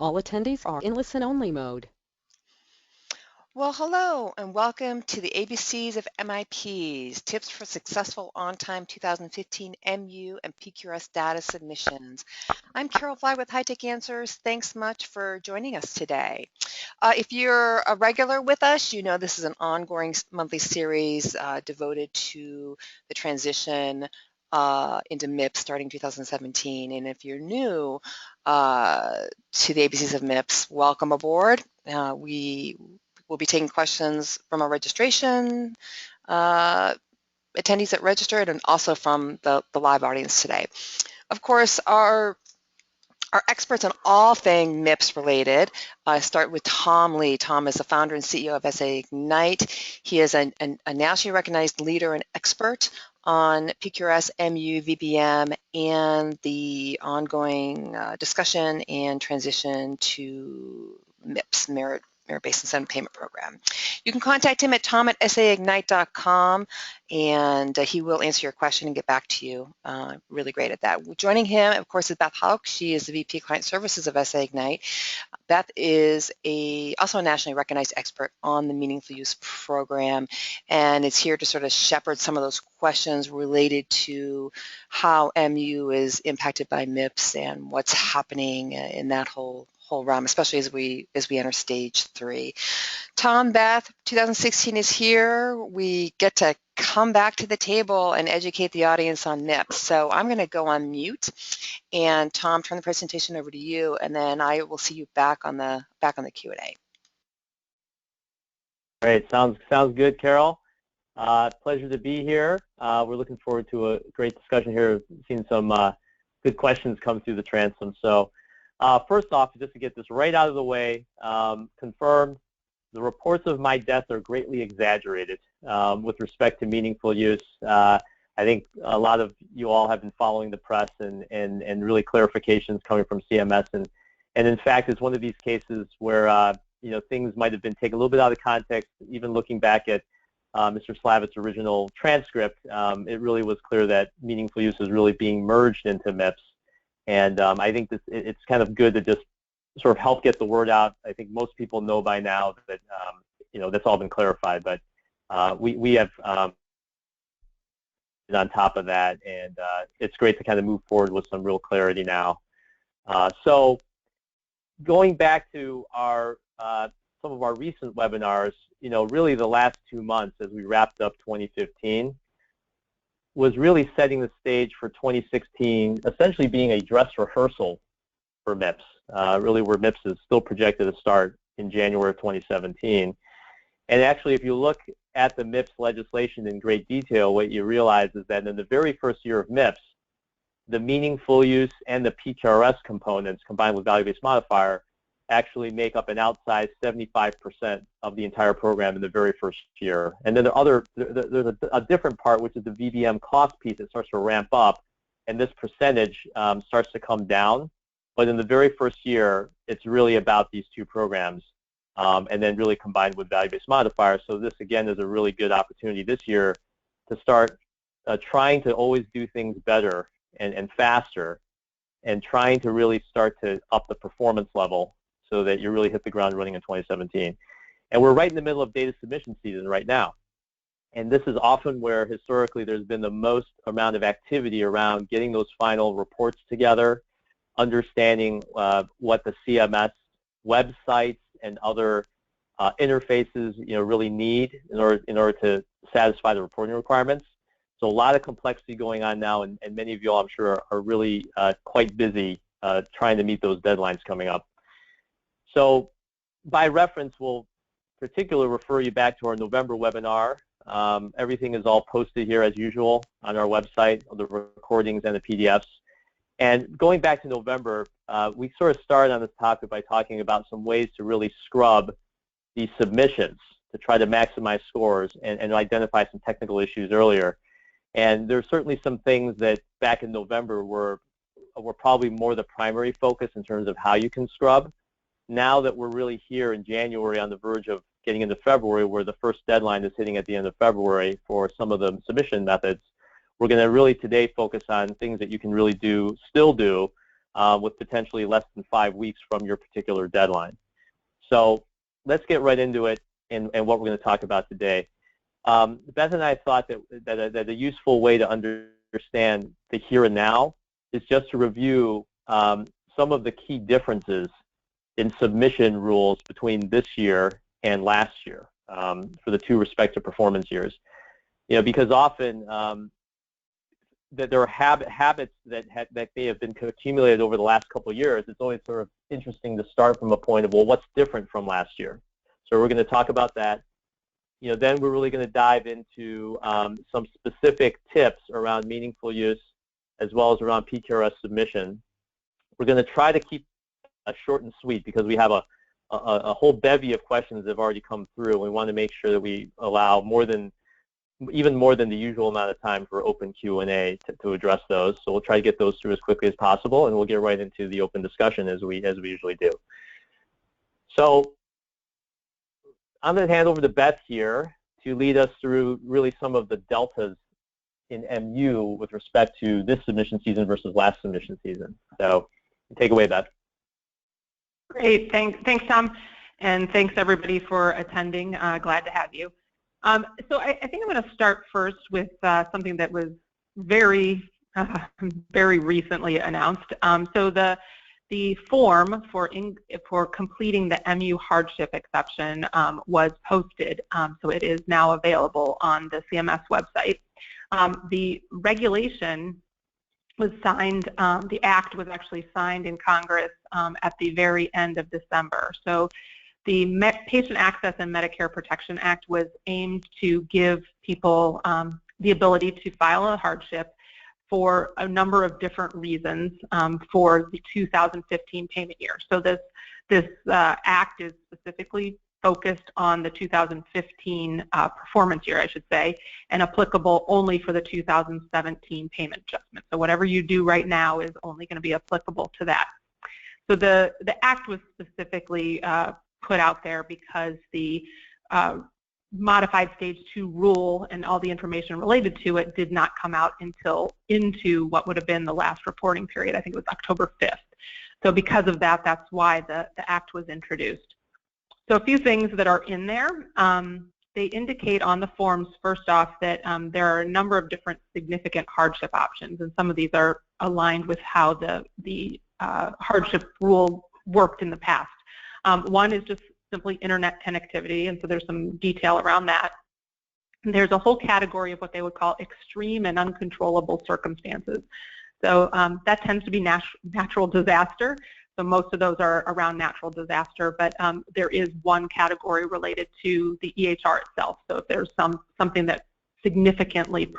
All attendees are in listen-only mode. Well, hello and welcome to the ABCs of MIPS, Tips for Successful On-Time 2015 MU and PQRS Data Submissions. I'm Carol Fly with High Tech Answers. Thanks much for joining us today. If you're a regular with us, you know this is an ongoing monthly series devoted to the transition into MIPS starting 2017. And if you're new to the ABCs of MIPS, welcome aboard. We'll be taking questions from our registration attendees that registered and also from the live audience today. Of course, our experts on all things MIPS related start with Tom Lee. Tom is the founder and CEO of SA Ignite. He is a nationally recognized leader and expert on PQRS, MU, VBM, and the ongoing discussion and transition to MIPS, Merit-Based Incentive Payment Program. You can contact him at tom@saignite.com, and he will answer your question and get back to you. Really great at that. Joining him, of course, is Beth Hauk. She is the VP Client Services of SA Ignite. Beth is also a nationally recognized expert on the Meaningful Use Program, and is here to sort of shepherd some of those questions related to how MU is impacted by MIPS and what's happening in that whole realm, especially as we enter stage 3. Tom, Beth, 2016 is here. We get to come back to the table and educate the audience on MIPS. So I'm going to go on mute, and Tom, turn the presentation over to you, and then I will see you back on the Q&A. Great, sounds good, Carol. Pleasure to be here. We're looking forward to a great discussion here. We've seen some good questions come through the transom. So first off, just to get this right out of the way, confirmed, the reports of my death are greatly exaggerated with respect to meaningful use. I think a lot of you all have been following the press and really clarifications coming from CMS, and in fact, it's one of these cases where things might have been taken a little bit out of context. Even looking back at Mr. Slavitt's original transcript, it really was clear that meaningful use is really being merged into MIPS. And I think it's kind of good to just sort of help get the word out. I think most people know by now that that's all been clarified, but we have been on top of that, and it's great to kind of move forward with some real clarity now. So going back to our some of our recent webinars, really the last 2 months as we wrapped up 2015 was really setting the stage for 2016, essentially being a dress rehearsal for MIPS, really where MIPS is still projected to start in January of 2017. And actually, if you look at the MIPS legislation in great detail, what you realize is that in the very first year of MIPS, the meaningful use and the PQRS components combined with value-based modifier actually make up an outsized 75% of the entire program in the very first year. And then there's a different part, which is the VBM cost piece that starts to ramp up, and this percentage starts to come down. But in the very first year, it's really about these two programs, and then really combined with value-based modifier. So this, again, is a really good opportunity this year to start trying to always do things better and faster, and trying to really start to up the performance level so that you really hit the ground running in 2017. And we're right in the middle of data submission season right now. And this is often where historically there's been the most amount of activity around getting those final reports together, understanding what the CMS websites and other interfaces really need in order to satisfy the reporting requirements. So a lot of complexity going on now, and many of you all, I'm sure, are really quite busy trying to meet those deadlines coming up. So by reference, we'll particularly refer you back to our November webinar. Everything is all posted here as usual on our website, the recordings and the PDFs. And going back to November, we sort of started on this topic by talking about some ways to really scrub these submissions to try to maximize scores and identify some technical issues earlier. And there's certainly some things that back in November were probably more the primary focus in terms of how you can scrub. Now that we're really here in January on the verge of getting into February, where the first deadline is hitting at the end of February for some of the submission methods, we're going to really today focus on things that you can really still do with potentially less than 5 weeks from your particular deadline. So let's get right into it and what we're going to talk about today. Beth and I thought that a useful way to understand the here and now is just to review some of the key differences in submission rules between this year and last year for the two respective performance years. You know, because often that there are habits that may have been accumulated over the last couple of years. It's always sort of interesting to start from a point of, well, what's different from last year? So we're going to talk about that. You know, then we're really going to dive into some specific tips around meaningful use as well as around PQRS submission. We're going to try to keep short and sweet because we have a whole bevy of questions that have already come through. We want to make sure that we allow even more than the usual amount of time for open Q&A to address those. So we'll try to get those through as quickly as possible, and we'll get right into the open discussion as we usually do. So I'm going to hand over to Beth here to lead us through really some of the deltas in MU with respect to this submission season versus last submission season. So take away, Beth. Great, thanks Tom, and thanks everybody for attending. Glad to have you. So I think I'm going to start first with something that was very recently announced. So the form for completing the MU hardship exception was posted, so it is now available on the CMS website. The regulation was signed, the act was actually signed in Congress at the very end of December. So the Patient Access and Medicare Protection Act was aimed to give people the ability to file a hardship for a number of different reasons for the 2015 payment year. So this act is specifically focused on the 2015 performance year, I should say, and applicable only for the 2017 payment adjustment. So whatever you do right now is only going to be applicable to that. So the act was specifically put out there because the modified stage 2 rule and all the information related to it did not come out into what would have been the last reporting period. I think it was October 5th. So because of that, that's why the act was introduced. So a few things that are in there. They indicate on the forms, first off, that there are a number of different significant hardship options, and some of these are aligned with how the hardship rule worked in the past. One is just simply internet connectivity, and so there's some detail around that. There's a whole category of what they would call extreme and uncontrollable circumstances. So that tends to be natural disaster. So most of those are around natural disaster, but there is one category related to the EHR itself. So if there's something that significantly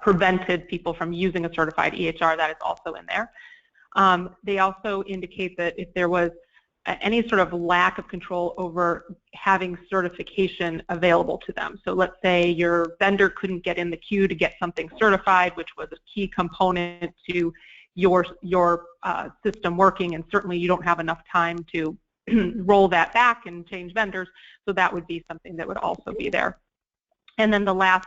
prevented people from using a certified EHR, that is also in there. They also indicate that if there was any sort of lack of control over having certification available to them. So let's say your vendor couldn't get in the queue to get something certified, which was a key component to your system working, and certainly you don't have enough time to roll that back and change vendors, so that would be something that would also be there. And then the last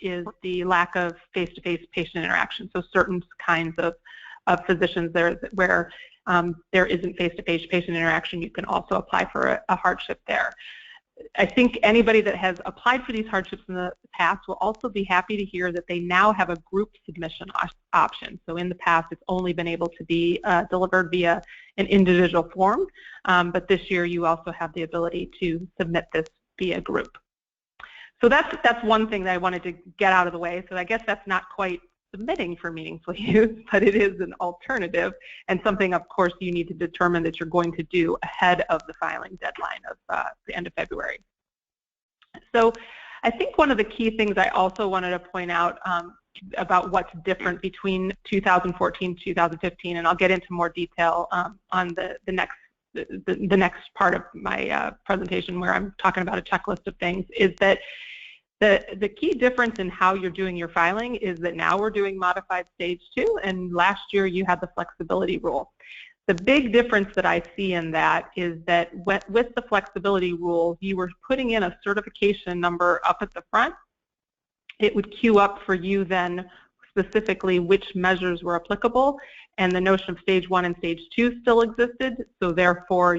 is the lack of face-to-face patient interaction. So certain kinds of physicians there where there isn't face-to-face patient interaction, you can also apply for a hardship there. I think anybody that has applied for these hardships in the past will also be happy to hear that they now have a group submission option. So in the past, it's only been able to be delivered via an individual form, but this year you also have the ability to submit this via group. So that's one thing that I wanted to get out of the way. So I guess that's not quite submitting for meaningful use, but it is an alternative and something, of course, you need to determine that you're going to do ahead of the filing deadline of the end of February. So I think one of the key things I also wanted to point out about what's different between 2014 and 2015, and I'll get into more detail on the next part of my presentation where I'm talking about a checklist of things, is that the key difference in how you're doing your filing is that now we're doing modified stage 2, and last year you had the flexibility rule. The big difference that I see in that is that with the flexibility rule, you were putting in a certification number up at the front. It would queue up for you then specifically which measures were applicable, and the notion of stage 1 and stage 2 still existed. So therefore,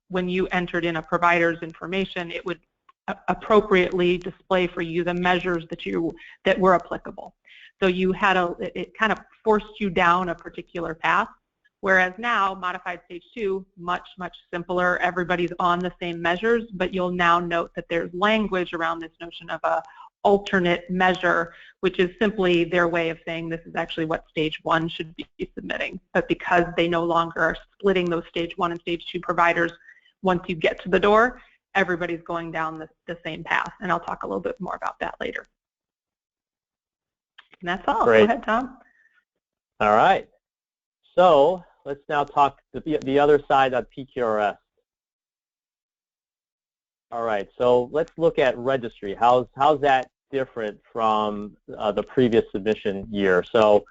when you entered in a provider's information, it would appropriately display for you the measures that were applicable. So you had it kind of forced you down a particular path. Whereas now, modified stage 2, much, much simpler. Everybody's on the same measures, but you'll now note that there's language around this notion of a alternate measure, which is simply their way of saying this is actually what stage 1 should be submitting. But because they no longer are splitting those stage 1 and stage 2 providers, once you get to the door, everybody's going down the same path. And I'll talk a little bit more about that later. And that's all. Great. Go ahead, Tom. All right. So let's now talk the other side of PQRS. All right, so let's look at registry. How's that different from the previous submission year? So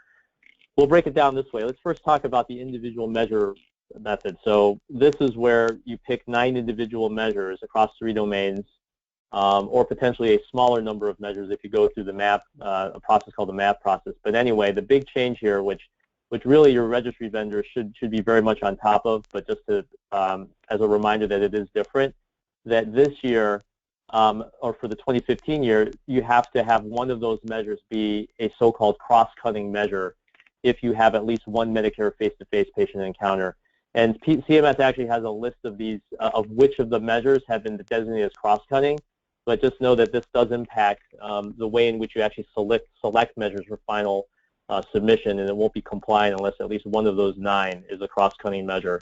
we'll break it down this way. Let's first talk about the individual measure method. So this is where you pick 9 individual measures across 3 domains, or potentially a smaller number of measures if you go through the MAP, a process called the MAP process. But anyway, the big change here, which really your registry vendor should be very much on top of, but just to, as a reminder that it is different, that this year, or for the 2015 year, you have to have one of those measures be a so-called cross-cutting measure if you have at least one Medicare face-to-face patient encounter. And CMS actually has a list of these, of which of the measures have been designated as cross-cutting, but just know that this does impact the way in which you actually select measures for final submission, and it won't be compliant unless at least one of those 9 is a cross-cutting measure.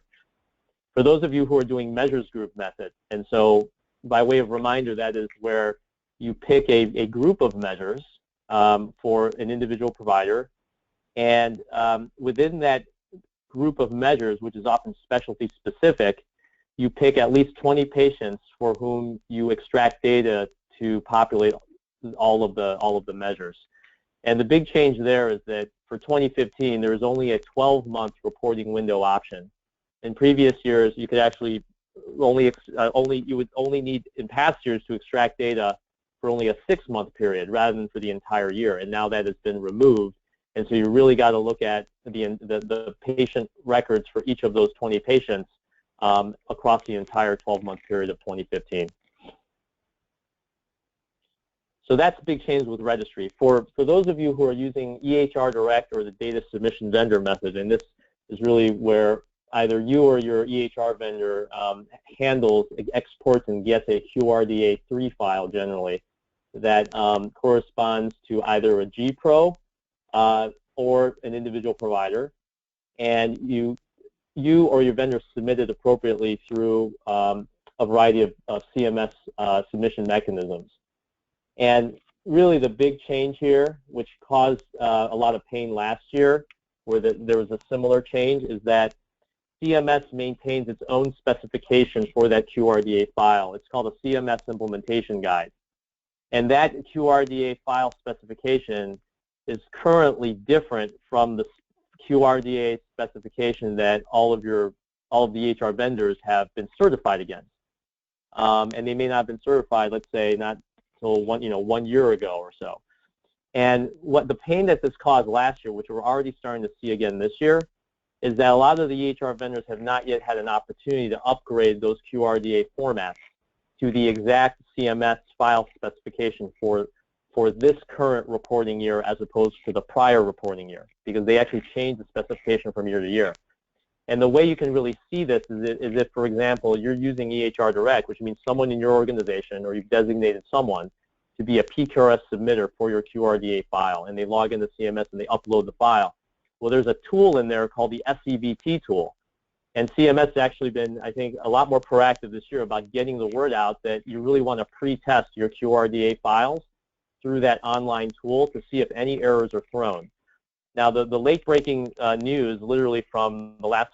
For those of you who are doing measures group method, and so by way of reminder, that is where you pick a group of measures for an individual provider, and within that group of measures, which is often specialty specific, you pick at least 20 patients for whom you extract data to populate all of the measures. And the big change there is that for 2015, there is only a 12-month reporting window option. In previous years, you could actually you would only need in past years to extract data for only a 6-month period rather than for the entire year. And now that has been removed, and so you really got to look at the patient records for each of those 20 patients across the entire 12-month period of 2015. So that's a big change with registry. For those of you who are using EHR Direct or the data submission vendor method, and this is really where either you or your EHR vendor handles, exports, and gets a QRDA3 file generally that corresponds to either a GPro or an individual provider, and you or your vendor submit it appropriately through a variety of CMS submission mechanisms. And really the big change here, which caused a lot of pain last year, where there was a similar change, is that CMS maintains its own specification for that QRDA file. It's called a CMS implementation guide. And that QRDA file specification is currently different from the QRDA specification that all of the EHR vendors have been certified against. And they may not have been certified, let's say, not until 1 year ago or so. And what the pain that this caused last year, which we're already starting to see again this year, is that a lot of the EHR vendors have not yet had an opportunity to upgrade those QRDA formats to the exact CMS file specification for this current reporting year as opposed to the prior reporting year, because they actually change the specification from year to year. And the way you can really see this is if, for example, you're using EHR Direct, which means someone in your organization, or you've designated someone to be a PQRS submitter for your QRDA file, and they log into CMS and they upload the file. Well, there's a tool in there called the SEVT tool. And CMS has actually been, I think, a lot more proactive this year about getting the word out that you really want to pre-test your QRDA files through that online tool to see if any errors are thrown. Now, the late-breaking news, literally from the last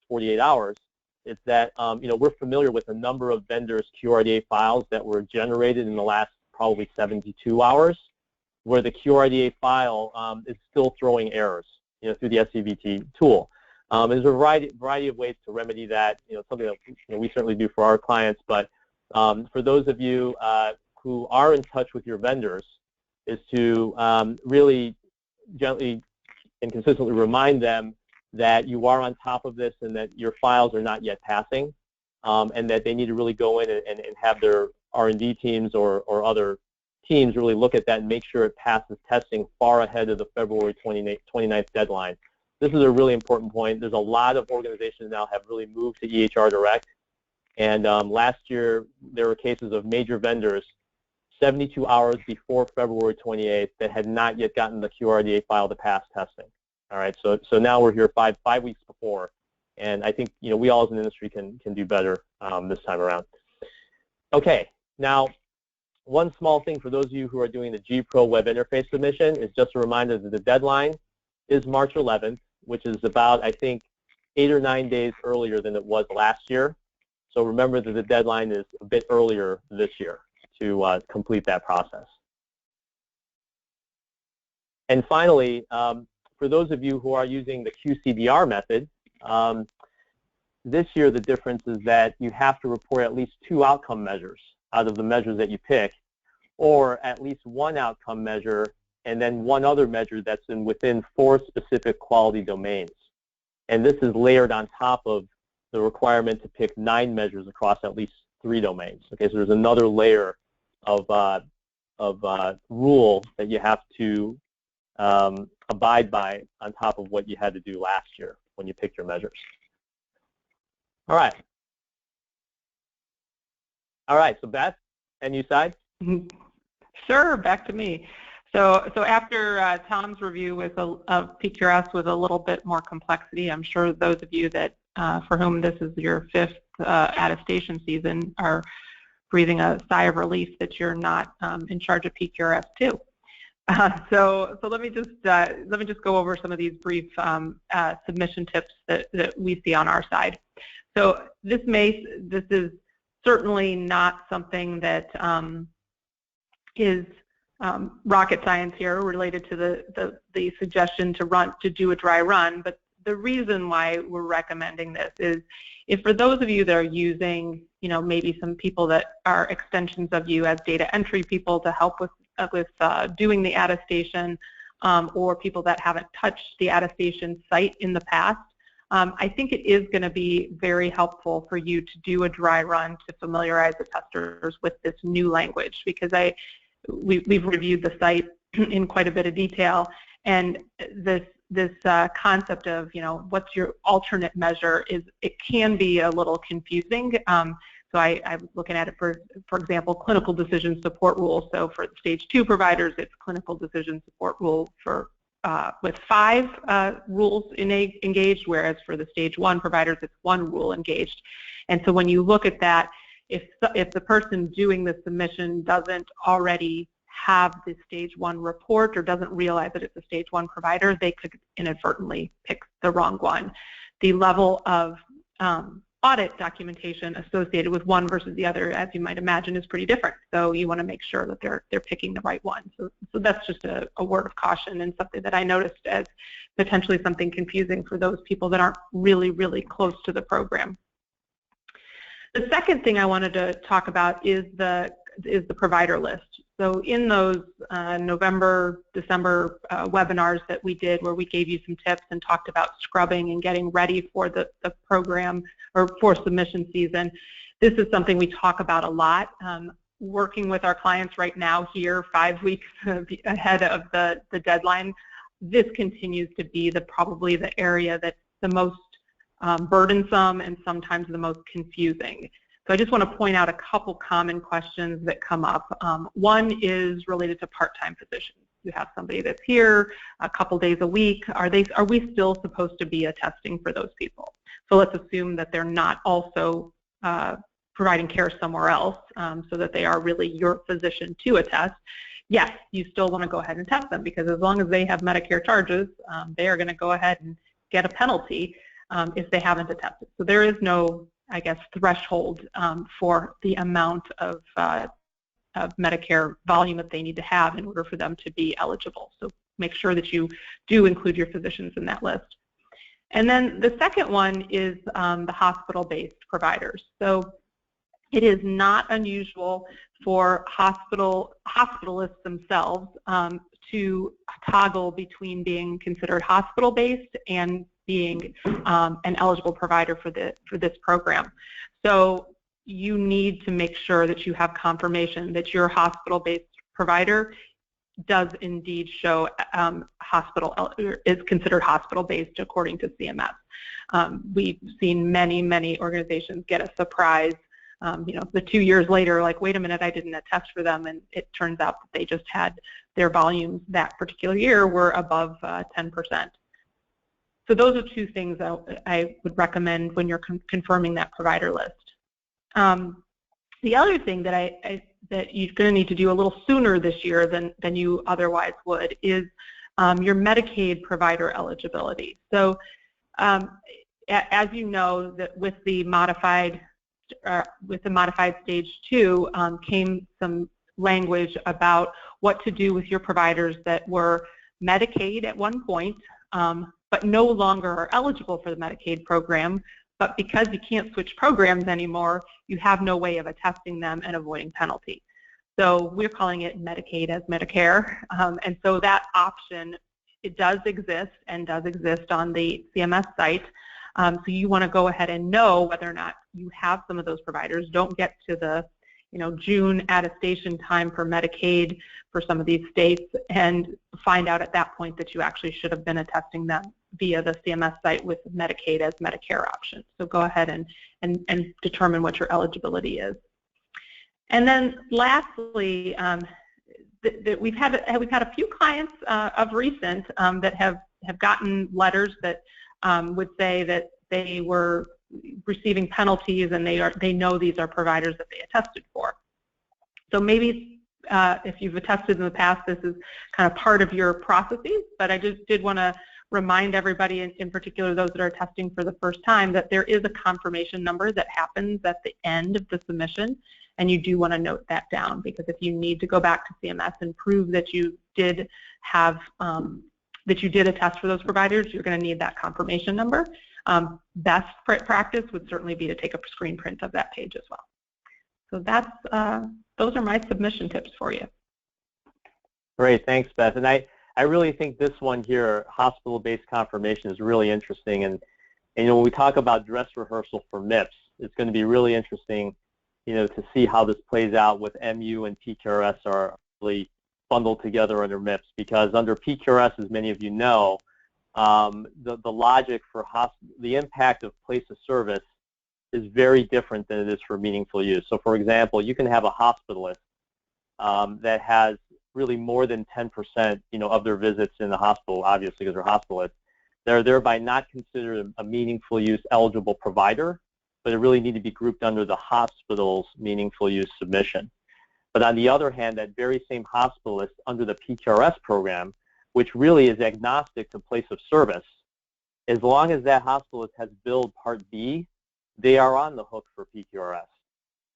48 hours, is that we're familiar with a number of vendors' QRDA files that were generated in the last probably 72 hours, where the QRDA file is still throwing errors, through the SEVT tool. There's a variety of ways to remedy that. Something that we certainly do for our clients. But for those of you who are in touch with your vendors, is to really gently and consistently remind them that you are on top of this and that your files are not yet passing, and that they need to really go in and have their R&D teams or other teams really look at that and make sure it passes testing far ahead of the February 29th deadline. This is a really important point. There's a lot of organizations now have really moved to EHR Direct, and last year there were cases of major vendors 72 hours before February 28th that had not yet gotten the QRDA file to pass testing. All right, so now we're here five weeks before, and I think we all as an industry can do better this time around. Okay, now one small thing for those of you who are doing the G-Pro web interface submission is just a reminder that the deadline is March 11th, which is about, I think, 8 or 9 days earlier than it was last year. So remember that the deadline is a bit earlier this year to complete that process. And finally, for those of you who are using the QCBR method, this year the difference is that you have to report at least 2 outcome measures out of the measures that you pick, or at least 1 outcome measure and then 1 other measure that's within 4 specific quality domains. And this is layered on top of the requirement to pick 9 measures across at least 3 domains. Okay, so there's another layer of rule that you have to abide by on top of what you had to do last year when you picked your measures. All right. All right, so Beth, and you side? Sure, back to me. So after Tom's review with of PQRS with a little bit more complexity, I'm sure those of you that for whom this is your 5th attestation season are breathing a sigh of relief that you're not in charge of PQRS too. So let me just go over some of these brief submission tips that we see on our side. So this is certainly not something that is rocket science here related to the suggestion to do a dry run, but the reason why we're recommending this is if for those of you that are using, maybe some people that are extensions of you as data entry people to help with doing the attestation, or people that haven't touched the attestation site in the past, I think it is going to be very helpful for you to do a dry run to familiarize the testers with this new language, because we've reviewed the site in quite a bit of detail, and this concept of what's your alternate measure it can be a little confusing. So I was looking at it for example, clinical decision support rule. So for the stage 2 providers, it's clinical decision support rule with 5 rules engaged, whereas for the stage 1 providers, it's 1 rule engaged. And so when you look at that, if the person doing the submission doesn't already have the stage 1 report or doesn't realize that it's a stage 1 provider, they could inadvertently pick the wrong one. The level of audit documentation associated with one versus the other, as you might imagine, is pretty different. So you want to make sure that they're picking the right one. So that's just a word of caution and something that I noticed as potentially something confusing for those people that aren't really, really close to the program. The second thing I wanted to talk about is the provider list. So in those November, December webinars that we did where we gave you some tips and talked about scrubbing and getting ready for the program or for submission season, this is something we talk about a lot. Working with our clients right now here 5 weeks ahead of the deadline, this continues to be probably the area that's the most burdensome and sometimes the most confusing. So I just want to point out a couple common questions that come up. One is related to part-time physicians. You have somebody that's here a couple days a week. Are we still supposed to be attesting for those people? So let's assume that they're not also providing care somewhere else, so that they are really your physician to attest. Yes, you still want to go ahead and test them, because as long as they have Medicare charges, they are going to go ahead and get a penalty if they haven't attested. So there is no, I guess, threshold for the amount of Medicare volume that they need to have in order for them to be eligible. So make sure that you do include your physicians in that list. And then the second one is the hospital-based providers. So it is not unusual for hospitalists themselves to toggle between being considered hospital-based and being an eligible provider for this program. So you need to make sure that you have confirmation that your hospital-based provider does indeed show is considered hospital-based according to CMS. We've seen many organizations get a surprise, the 2 years later, like, wait a minute, I didn't attest for them, and it turns out that they just had their volumes that particular year were above 10%. So those are two things that I would recommend when you're confirming that provider list. The other thing that that you're going to need to do a little sooner this year than you otherwise would is your Medicaid provider eligibility. So as you know, that with the modified stage 2 came some language about what to do with your providers that were Medicaid at one point, but no longer are eligible for the Medicaid program. But because you can't switch programs anymore, you have no way of attesting them and avoiding penalty. So we're calling it Medicaid as Medicare. And so that option, it does exist and does exist on the CMS site. So you want to go ahead and know whether or not you have some of those providers. Don't get to the June attestation time for Medicaid for some of these states and find out at that point that you actually should have been attesting them via the CMS site with Medicaid as Medicare option. So go ahead and determine what your eligibility is. And then lastly, we've had a few clients of recent that have gotten letters that would say that they were receiving penalties and they know these are providers that they attested for. So maybe if you've attested in the past, this is kind of part of your processes, but I just did want to remind everybody, in particular those that are attesting for the first time, that there is a confirmation number that happens at the end of the submission, and you do want to note that down, because if you need to go back to CMS and prove that you did have attest for those providers, you're going to need that confirmation number. Best practice would certainly be to take a screen print of that page as well. So that's those are my submission tips for you. Great, thanks, Beth. And I really think this one here, hospital-based confirmation, is really interesting. And when we talk about dress rehearsal for MIPS, it's going to be really interesting, to see how this plays out with MU and PQRS are really bundled together under MIPS, because under PQRS, as many of you know, the logic for the impact of place of service is very different than it is for meaningful use. So, for example, you can have a hospitalist that has really more than 10%, of their visits in the hospital, obviously because they're hospitalists. They're thereby not considered a meaningful use eligible provider, but it really need to be grouped under the hospital's meaningful use submission. But on the other hand, that very same hospitalist under the PQRS program, which really is agnostic to place of service, as long as that hospitalist has billed Part B, they are on the hook for PQRS.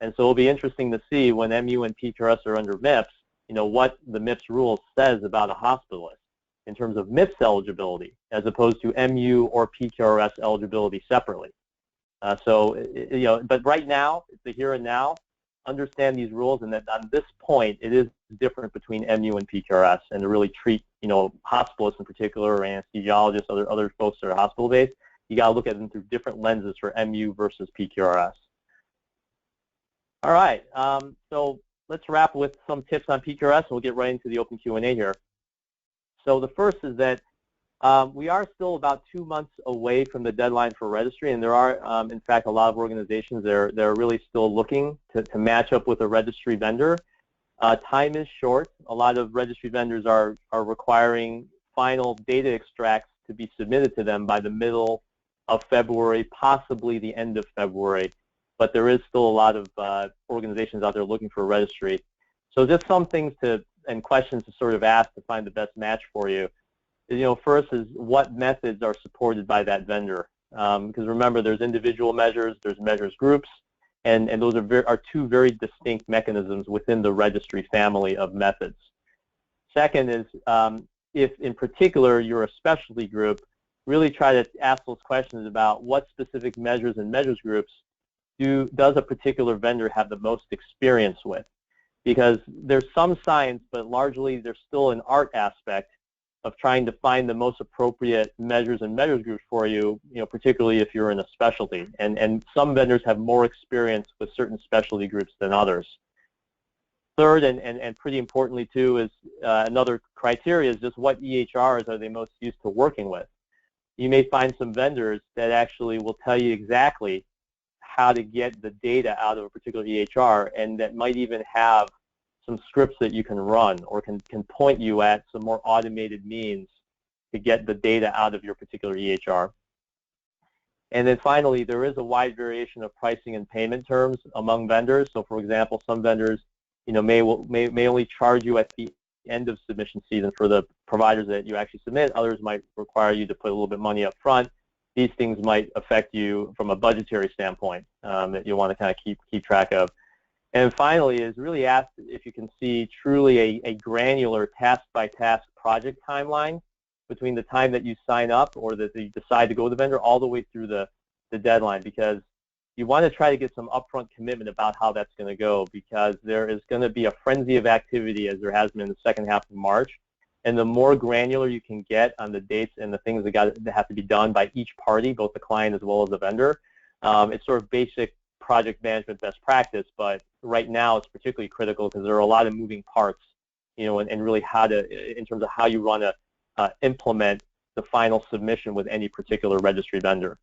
And so it'll be interesting to see when MU and PQRS are under MIPS, what the MIPS rule says about a hospitalist in terms of MIPS eligibility, as opposed to MU or PQRS eligibility separately. But right now, it's the here and now. Understand these rules, and that on this point, it is different between MU and PQRS, and to really treat, hospitalists in particular, or anesthesiologists, other folks that are hospital-based, you got to look at them through different lenses for MU versus PQRS. All right, so let's wrap with some tips on PQRS, and we'll get right into the open Q&A here. So the first is that we are still about 2 months away from the deadline for registry, and there are, in fact, a lot of organizations that are really still looking to match up with a registry vendor. Time is short. A lot of registry vendors are requiring final data extracts to be submitted to them by the middle of February, possibly the end of February. But there is still a lot of organizations out there looking for a registry. So just some things and questions to sort of ask to find the best match for you. First is what methods are supported by that vendor. Because remember, there's individual measures, there's measures groups, and those are two very distinct mechanisms within the registry family of methods. Second is, if in particular you're a specialty group, really try to ask those questions about what specific measures and measures groups does a particular vendor have the most experience with. because there's some science, but largely there's still an art aspect of trying to find the most appropriate measures and measures groups for you, particularly if you're in a specialty. And some vendors have more experience with certain specialty groups than others. Third, and pretty importantly too, is another criteria is just what EHRs are they most used to working with. You may find some vendors that actually will tell you exactly how to get the data out of a particular EHR, and that might even have some scripts that you can run or can point you at some more automated means to get the data out of your particular EHR. And then finally, there is a wide variation of pricing and payment terms among vendors. So for example, some vendors may only charge you at the end of submission season for the providers that you actually submit. Others might require you to put a little bit of money up front. These things might affect you from a budgetary standpoint that you want to kind of keep track of. And finally is really asked if you can see truly a granular task-by-task project timeline between the time that you sign up or that you decide to go with the vendor all the way through the deadline, because you want to try to get some upfront commitment about how that's going to go, because there is going to be a frenzy of activity as there has been in the second half of March. And the more granular you can get on the dates and the things that have to be done by each party, both the client as well as the vendor, it's sort of basic project management best practice, but right now it's particularly critical because there are a lot of moving parts, and really how to, in terms of how you want to implement the final submission with any particular registry vendor.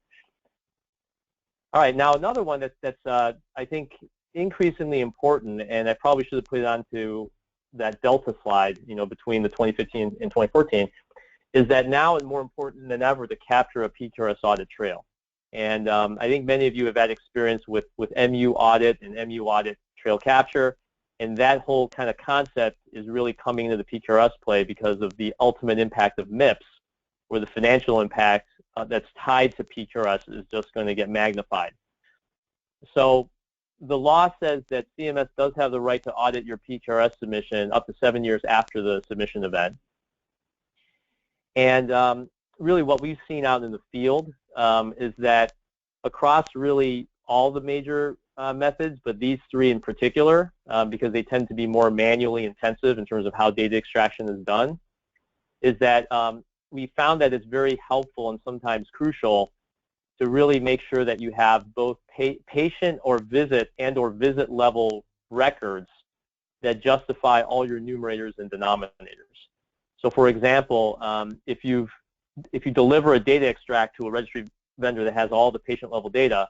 All right, now another one that's I think increasingly important, and I probably should have put it onto that Delta slide, between the 2015 and 2014, is that now it's more important than ever to capture a PQRS audit trail. And I think many of you have had experience with MU audit and MU audit trail capture, and that whole kind of concept is really coming into the PQRS play because of the ultimate impact of MIPS, where the financial impact that's tied to PQRS is just going to get magnified. So the law says that CMS does have the right to audit your PQRS submission up to 7 years after the submission event. And really what we've seen out in the field is that across really all the major methods, but these three in particular, because they tend to be more manually intensive in terms of how data extraction is done, is that we found that it's very helpful and sometimes crucial to really make sure that you have both patient or visit level records that justify all your numerators and denominators. So for example, if you deliver a data extract to a registry vendor that has all the patient level data,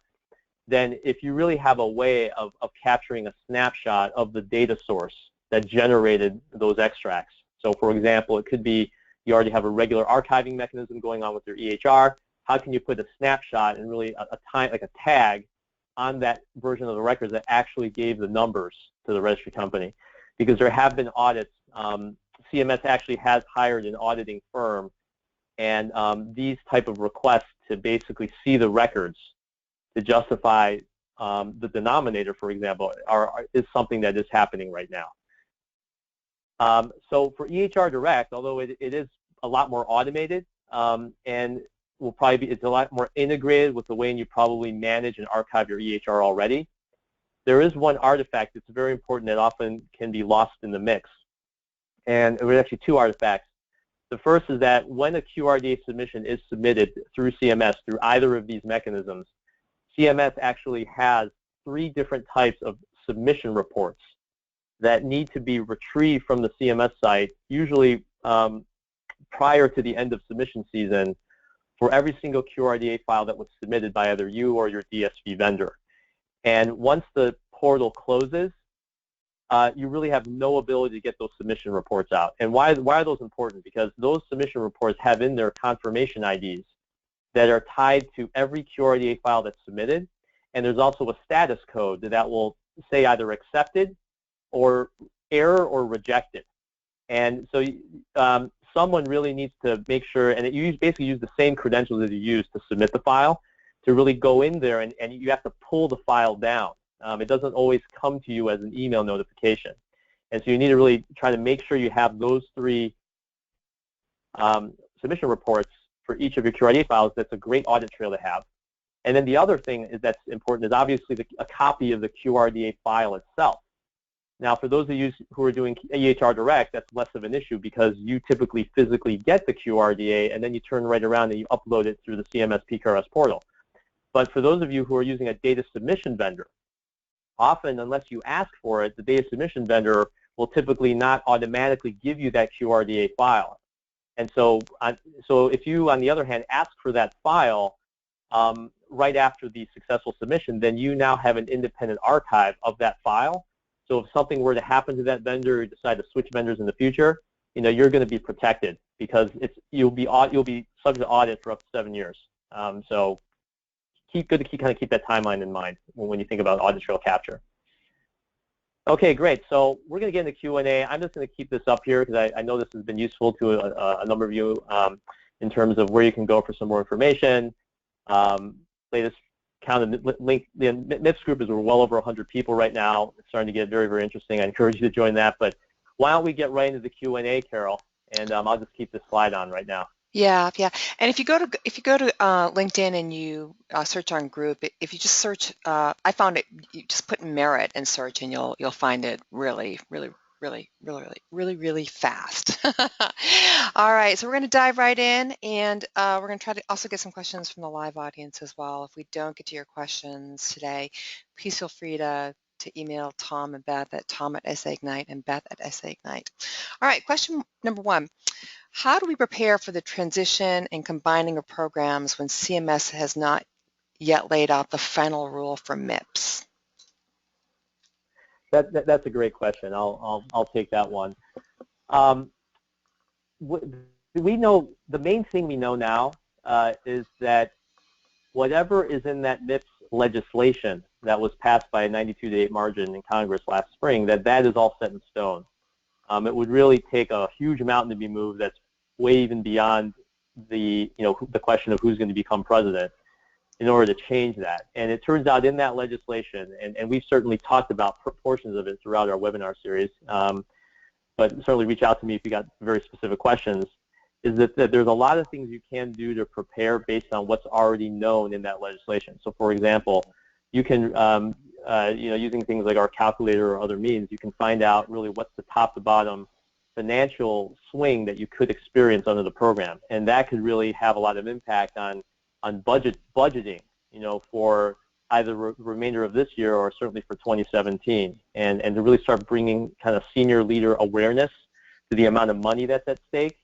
then if you really have a way of capturing a snapshot of the data source that generated those extracts. So for example, it could be you already have a regular archiving mechanism going on with your EHR. How can you put a snapshot and really like a tag on that version of the records that actually gave the numbers to the registry company? Because there have been audits. CMS actually has hired an auditing firm, and these type of requests to basically see the records to justify the denominator, for example, is something that is happening right now. So for EHR Direct, although it is a lot more automated and will probably be, it's a lot more integrated with the way you probably manage and archive your EHR already, there is one artifact that's very important that often can be lost in the mix. And there are actually two artifacts. The first is that when a QRDA submission is submitted through CMS, through either of these mechanisms, CMS actually has 3 different types of submission reports that need to be retrieved from the CMS site, usually prior to the end of submission season, for every single QRDA file that was submitted by either you or your DSV vendor. And once the portal closes, you really have no ability to get those submission reports out. And why are those important? Because those submission reports have in their confirmation IDs that are tied to every QRDA file that's submitted, and there's also a status code that will say either accepted or error or rejected. And so someone really needs to make sure, and you basically use the same credentials that you use to submit the file, to really go in there and you have to pull the file down. It doesn't always come to you as an email notification. And so you need to really try to make sure you have those 3 submission reports for each of your QRDA files. That's a great audit trail to have. And then the other thing that's important is obviously a copy of the QRDA file itself. Now, for those of you who are doing EHR Direct, that's less of an issue because you typically physically get the QRDA and then you turn right around and you upload it through the CMS PQRS portal. But for those of you who are using a data submission vendor, often, unless you ask for it, the data submission vendor will typically not automatically give you that QRDA file. And so if you, on the other hand, ask for that file right after the successful submission, then you now have an independent archive of that file. So if something were to happen to that vendor, or you decide to switch vendors in the future, you're going to be protected because you'll be subject to audit for up to 7 years. So good to kind of keep that timeline in mind when you think about audit trail capture. Okay, great. So we're going to get into Q&A. I'm just going to keep this up here because I know this has been useful to a number of you in terms of where you can go for some more information. Latest count of link, the MIPS group is well over 100 people right now. It's starting to get very, very interesting. I encourage you to join that. But why don't we get right into the Q&A, Carol? And I'll just keep this slide on right now. Yeah. And if you go to LinkedIn and you search on group, if you just search, I found it. You just put merit and search, and you'll find it really fast. All right, so we're going to dive right in, and we're going to try to also get some questions from the live audience as well. If we don't get to your questions today, please feel free to email Tom and Beth at tom@saignite and beth@saignite. All right, question number 1. How do we prepare for the transition and combining of programs when CMS has not yet laid out the final rule for MIPS? That's a great question. I'll take that one. We know the main thing we know now is that whatever is in that MIPS legislation that was passed by a 92-to-8 margin in Congress last spring, that is all set in stone. It would really take a huge mountain to be moved that's way even beyond the question of who's going to become president in order to change that. And it turns out in that legislation, and we've certainly talked about portions of it throughout our webinar series, but certainly reach out to me if you got very specific questions, is that there's a lot of things you can do to prepare based on what's already known in that legislation. So for example, you can, using things like our calculator or other means, you can find out really what's the top to bottom financial swing that you could experience under the program. And that could really have a lot of impact on budgeting, for either the remainder of this year or certainly for 2017. And to really start bringing kind of senior leader awareness to the amount of money that's at stake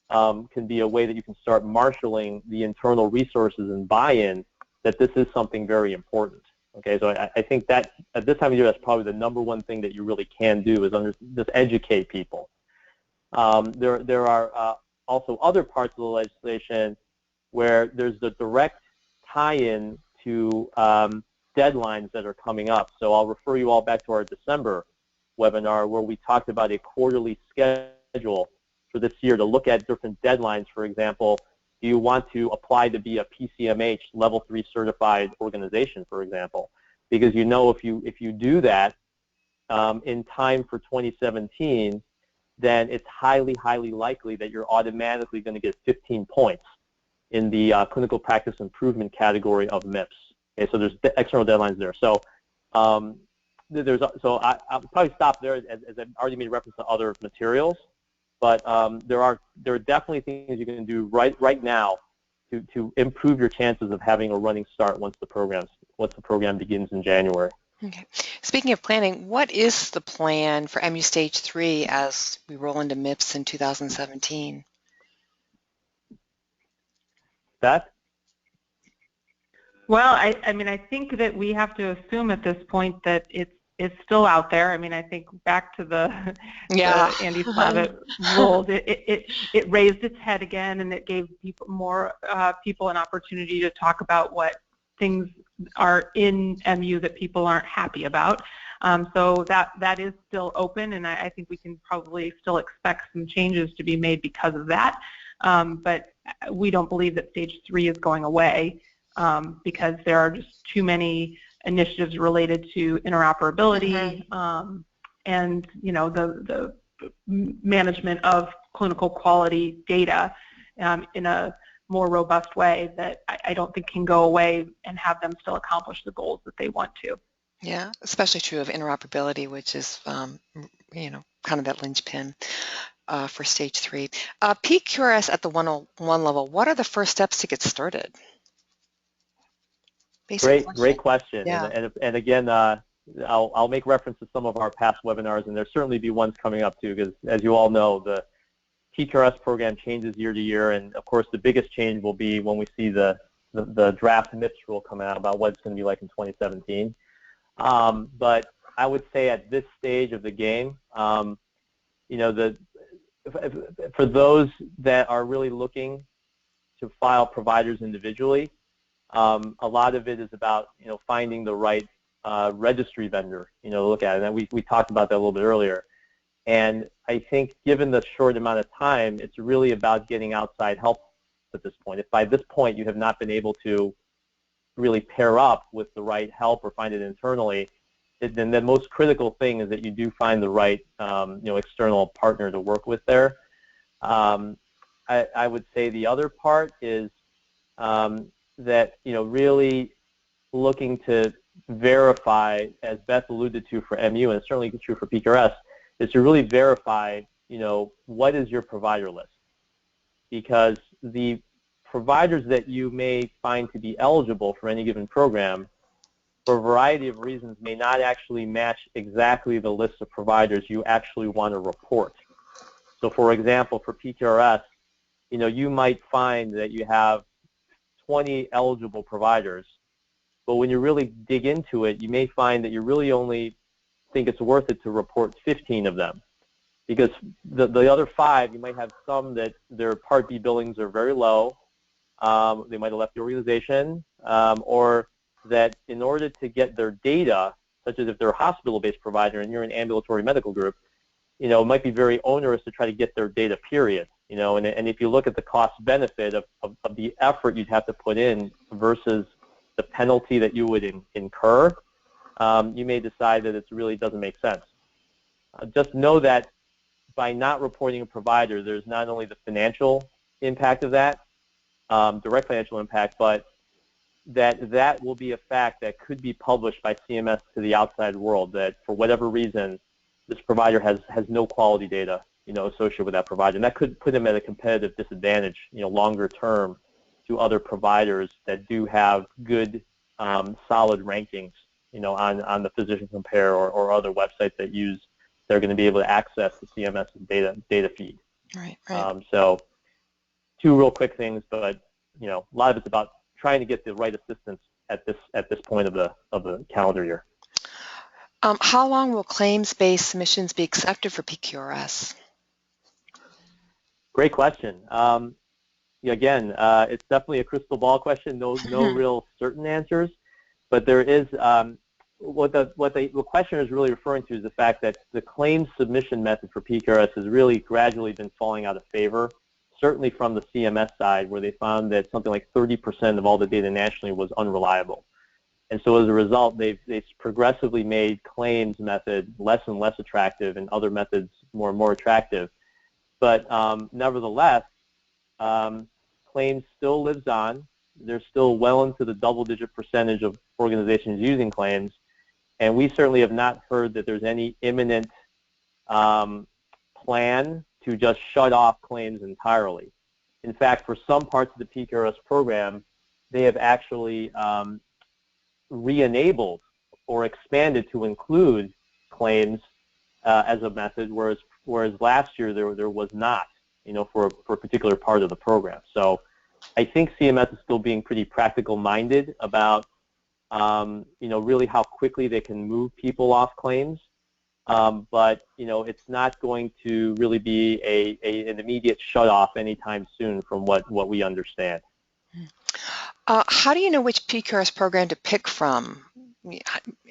can be a way that you can start marshaling the internal resources and buy-in that this is something very important. Okay, so I think that at this time of year, that's probably the #1 thing that you really can do is just educate people. There are also other parts of the legislation where there's the direct tie-in to deadlines that are coming up. So I'll refer you all back to our December webinar where we talked about a quarterly schedule for this year to look at different deadlines. For example, do you want to apply to be a PCMH level 3 certified organization, for example? Because if you do that in time for 2017, then it's highly, highly likely that you're automatically going to get 15 points in the clinical practice improvement category of MIPS. Okay, so there's external deadlines there. So I'll probably stop there as I've already made reference to other materials. But there are definitely things you can do right now to improve your chances of having a running start once the program begins in January. Okay. Speaking of planning, what is the plan for MU Stage 3 as we roll into MIPS in 2017? Beth? Well, I think that we have to assume at this point that it's still out there. I think back to the Andy Slavitt rule, it raised its head again, and it gave more people an opportunity to talk about what things are in MU that people aren't happy about. So that is still open, and I think we can probably still expect some changes to be made because of that. But we don't believe that Stage 3 is going away because there are just too many initiatives related to interoperability and the management of clinical quality data in a more robust way that I don't think can go away and have them still accomplish the goals that they want to. Yeah, especially true of interoperability, which is, kind of that linchpin for stage 3. PQRS at the 101 level, what are the first steps to get started? Basic Great question. Yeah. And again, I'll make reference to some of our past webinars, and there'll certainly be ones coming up too, because as you all know, the PQRS program changes year to year, and of course the biggest change will be when we see the draft MIPS rule come out about what it's going to be like in 2017. But I would say at this stage of the game, for those that are really looking to file providers individually, a lot of it is about finding the right registry vendor to look at, and we talked about that a little bit earlier. And I think given the short amount of time, it's really about getting outside help at this point. If by this point you have not been able to really pair up with the right help or find it internally, then the most critical thing is that you do find the right external partner to work with there. I would say the other part is that really looking to verify, as Beth alluded to for MU, and it's certainly true for PQRS, is to really verify what is your provider list, because the providers that you may find to be eligible for any given program, for a variety of reasons, may not actually match exactly the list of providers you actually want to report. So for example, for PQRS, you might find that you have 20 eligible providers, but when you really dig into it, you may find that you really only think it's worth it to report 15 of them, because the other 5, you might have some that their Part B billings are very low, they might have left the organization, or that in order to get their data, such as if they're a hospital-based provider and you're an ambulatory medical group, it might be very onerous to try to get their data, period. And if you look at the cost-benefit of the effort you'd have to put in versus the penalty that you would incur, you may decide that it really doesn't make sense. Just know that by not reporting a provider, there's not only the financial impact of that, direct financial impact, but that will be a fact that could be published by CMS to the outside world, that for whatever reason, this provider has no quality data associated with that provider. And that could put them at a competitive disadvantage longer term to other providers that do have good, solid rankings on the Physician Compare or other websites they're going to be able to access the CMS data feed. Right. So 2 real quick things, but a lot of it's about trying to get the right assistance at this point of the calendar year. How long will claims-based submissions be accepted for PQRS? Great question. Again, it's definitely a crystal ball question. No real certain answers, but there is what the questioner is really referring to is the fact that the claims submission method for PQRS has really gradually been falling out of favor, certainly from the CMS side, where they found that something like 30% of all the data nationally was unreliable. And so as a result, they've progressively made claims method less and less attractive and other methods more and more attractive. But nevertheless, claims still lives on. There's still well into the double-digit percentage of organizations using claims, and we certainly have not heard that there's any imminent plan to just shut off claims entirely. In fact, for some parts of the PQRS program, they have actually re-enabled or expanded to include claims as a method, whereas last year there was not, for a particular part of the program. So I think CMS is still being pretty practical-minded about, really how quickly they can move people off claims. But it's not going to really be an immediate shut-off anytime soon, from what we understand. How do you know which PQRS program to pick from? In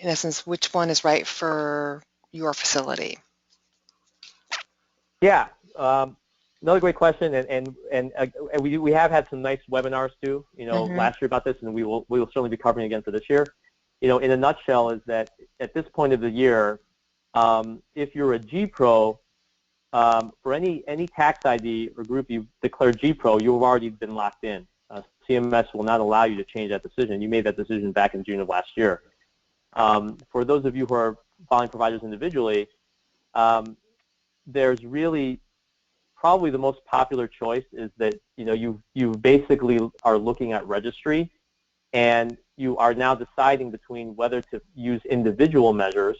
essence, which one is right for your facility? Yeah, another great question, and we have had some nice webinars too, last year about this, and we will certainly be covering again for this year. In a nutshell, is that at this point of the year, if you're a G-Pro, for any tax ID or group you've declared G-Pro, you've already been locked in. CMS will not allow you to change that decision. You made that decision back in June of last year. For those of you who are following providers individually, there's really probably the most popular choice is that you basically are looking at registry, and you are now deciding between whether to use individual measures,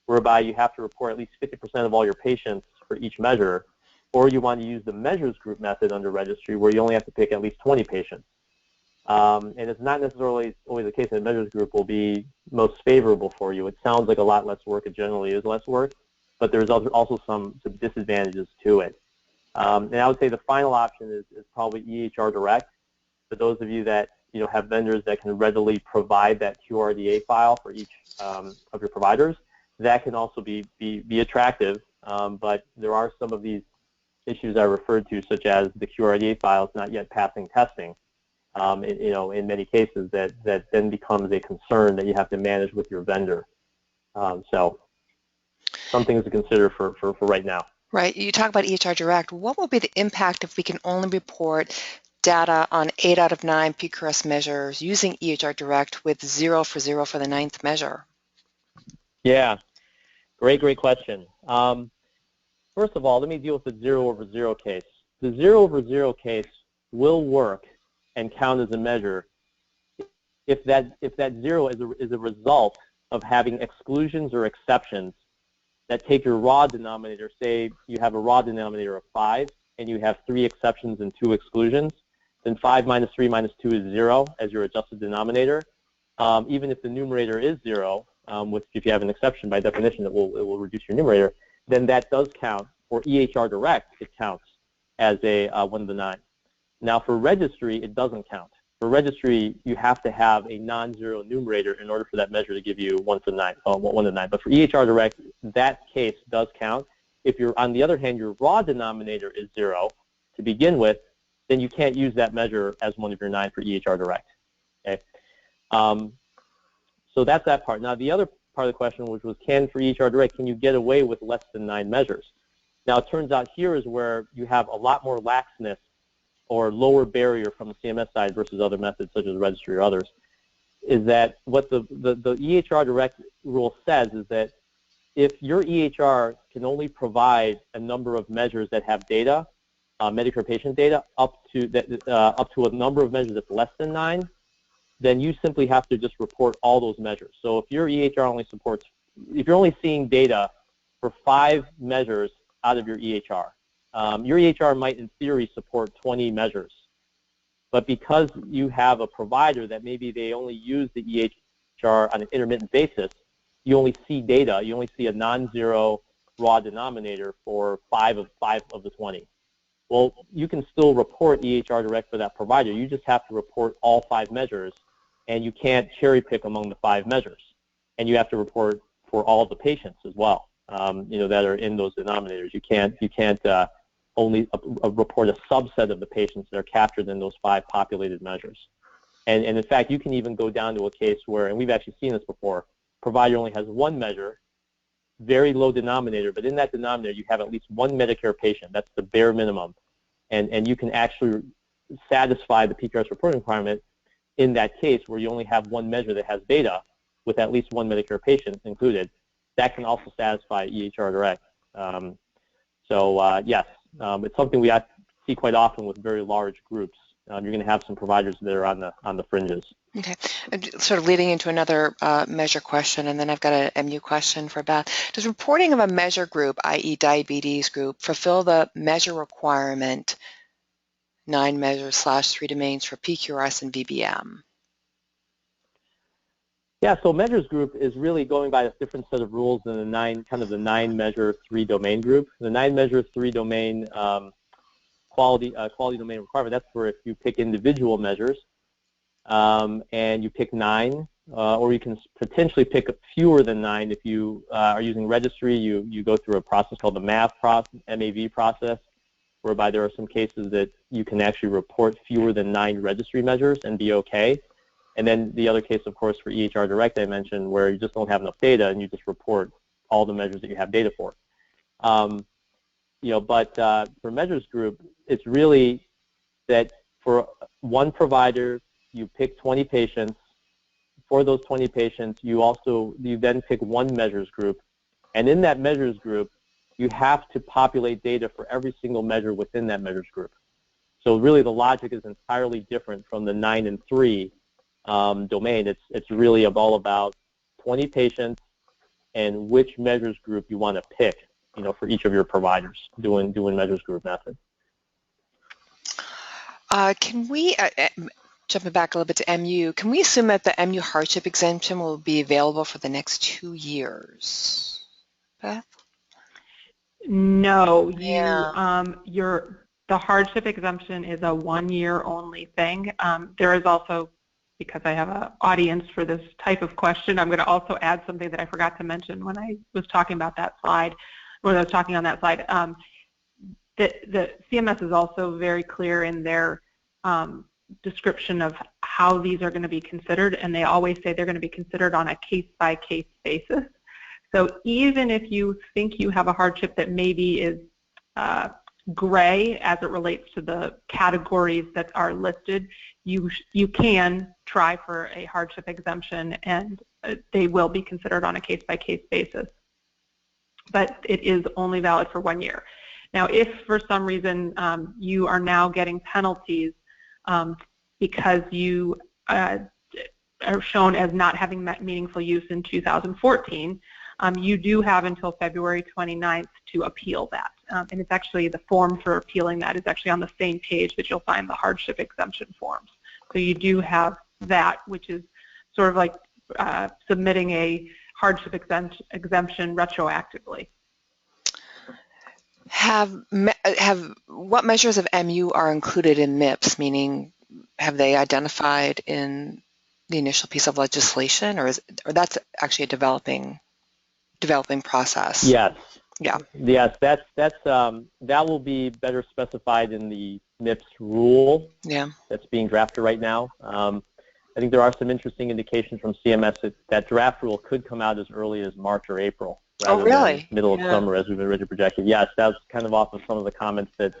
whereby you have to report at least 50% of all your patients for each measure, or you want to use the measures group method under registry, where you only have to pick at least 20 patients. And it's not necessarily always the case that measures group will be most favorable for you. It sounds like a lot less work. It generally is less work, but there's also some disadvantages to it. And I would say the final option is probably EHR Direct. For those of you that have vendors that can readily provide that QRDA file for each of your providers, that can also be attractive. But there are some of these issues I referred to, such as the QRDA files not yet passing testing. In many cases, that then becomes a concern that you have to manage with your vendor. So some things to consider for right now. Right. You talk about EHR Direct. What will be the impact if we can only report data on 8 out of 9 PQRS measures using EHR Direct with 0 for the 9th measure? Yeah, great question. First of all, let me deal with the 0 over 0 case. The 0 over 0 case will work and count as a measure if that 0 is a result of having exclusions or exceptions that take your raw denominator. Say you have a raw denominator of 5 and you have 3 exceptions and 2 exclusions, then 5 minus 3 minus 2 is 0 as your adjusted denominator. Even if the numerator is 0, which if you have an exception by definition it will reduce your numerator, then that does count. For EHR Direct, it counts as a 1 to the 9. Now for registry, it doesn't count. For registry, you have to have a non-zero numerator in order for that measure to give you 1 to 9. But for EHR Direct, that case does count. If you're, on the other hand, your raw denominator is 0 to begin with, then you can't use that measure as one of your 9 for EHR Direct. Okay. So that's that part. Now the other part of the question, which was, for EHR Direct, can you get away with less than 9 measures? Now it turns out here is where you have a lot more laxness or lower barrier from the CMS side versus other methods such as registry or others, is that what the EHR Direct rule says is that if your EHR can only provide a number of measures that have data, Medicare patient data, up to a number of measures that's less than 9, then you simply have to just report all those measures. So if your EHR only supports, if you're only seeing data for 5 measures out of your EHR might in theory support 20 measures. But because you have a provider that maybe they only use the EHR on an intermittent basis, you only see data, you only see a non-zero raw denominator for 5 of the 20. Well, you can still report EHR Direct for that provider. You just have to report all 5 measures, and you can't cherry pick among the 5 measures. And you have to report for all the patients as well, that are in those denominators. You can't only report a subset of the patients that are captured in those 5 populated measures. And in fact, you can even go down to a case where, and we've actually seen this before, provider only has 1 measure, very low denominator, but in that denominator you have at least 1 Medicare patient. That's the bare minimum. And you can actually satisfy the PQRS reporting requirement in that case where you only have 1 measure that has data with at least 1 Medicare patient included. That can also satisfy EHR Direct. Yes, it's something we see quite often with very large groups. You're going to have some providers that are on the fringes. Okay, sort of leading into another measure question, and then I've got a MU question for Beth. Does reporting of a measure group, i.e. diabetes group, fulfill the measure requirement, 9 measures / 3 domains for PQRS and VBM? Yeah, so measures group is really going by a different set of rules than the 9 measure 3 domain group. The 9 measure 3 domain quality domain requirement, that's where if you pick individual measures and you pick 9, or you can potentially pick fewer than 9 if you are using registry. You go through a process called the MAV process, whereby there are some cases that you can actually report fewer than 9 registry measures and be okay. And then the other case, of course, for EHR Direct I mentioned, where you just don't have enough data and you just report all the measures that you have data for. But for measures group, it's really that for one provider, you pick 20 patients for those 20 patients, you then pick one measures group, and in that measures group, you have to populate data for every single measure within that measures group. So really the logic is entirely different from the 9 and 3 domain. It's really all about 20 patients and which measures group you want to pick, for each of your providers doing measures group method. Can we, jumping back a little bit to MU, can we assume that the MU hardship exemption will be available for the next 2 years? Beth? No, Yeah. the hardship exemption is a 1-year only thing. There is also, because I have an audience for this type of question, I'm going to also add something that I forgot to mention when I was talking about that slide, when I was talking on that slide. The CMS is also very clear in their description of how these are going to be considered, and they always say they're going to be considered on a case-by-case basis. So even if you think you have a hardship that maybe is gray as it relates to the categories that are listed, you can try for a hardship exemption, and they will be considered on a case-by-case basis. But it is only valid for 1 year. Now, if for some reason you are now getting penalties because you are shown as not having met meaningful use in 2014, you do have until February 29th to appeal that. And it's actually, the form for appealing that is actually on the same page that you'll find the hardship exemption forms. So you do have that, which is sort of like submitting a hardship exemption retroactively. What measures of MU are included in MIPS, meaning have they identified in the initial piece of legislation, or that's actually a developing process? Yes. Yeah. Yes, that will be better specified in the MIPS rule. Yeah. That's being drafted right now. I think there are some interesting indications from CMS that draft rule could come out as early as March or April, rather than middle of summer as we've been originally projected. Yes, that was kind of off of some of the comments that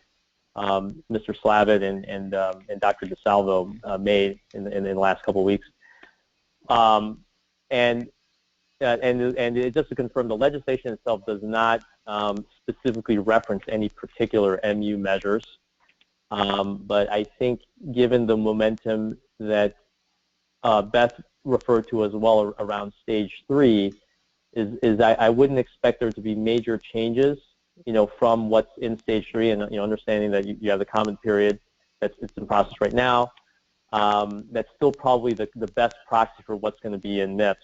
Mr. Slavitt and Dr. DeSalvo made in the last couple of weeks. And just to confirm, the legislation itself does not specifically reference any particular MU measures. But I think given the momentum that Beth referred to as well around stage 3, I wouldn't expect there to be major changes, from what's in stage 3, and understanding that you have the comment period it's in process right now. That's still probably the best proxy for what's going to be in MIPS.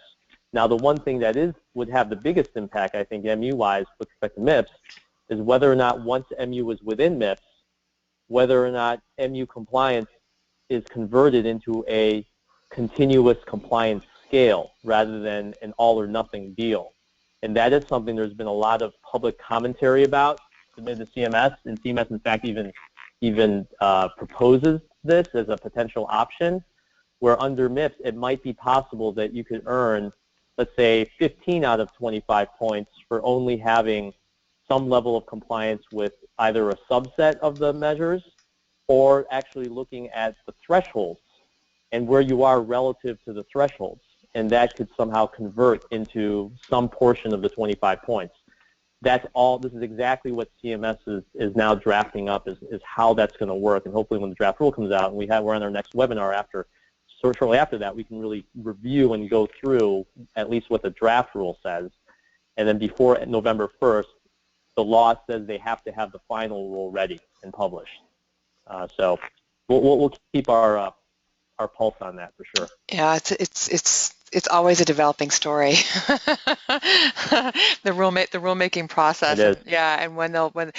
Now, the one thing that would have the biggest impact, I think, MU-wise with respect to MIPS, is whether or not once MU is within MIPS, whether or not MU compliance is converted into a continuous compliance scale rather than an all-or-nothing deal. And that is something there's been a lot of public commentary about submitted to CMS, and CMS, in fact, even proposes this as a potential option, where under MIPS it might be possible that you could earn, let's say, 15 out of 25 points for only having some level of compliance with either a subset of the measures or actually looking at the thresholds and where you are relative to the thresholds. And that could somehow convert into some portion of the 25 points. That's all. This is exactly what CMS is now drafting up, is how that's going to work. And hopefully when the draft rule comes out, and we're on our next webinar shortly after that, we can really review and go through at least what the draft rule says. And then before November 1st, the law says they have to have the final rule ready and published. So we'll keep our pulse on that for sure. Yeah, it's always a developing story. the rulemaking process. It is. Yeah, and when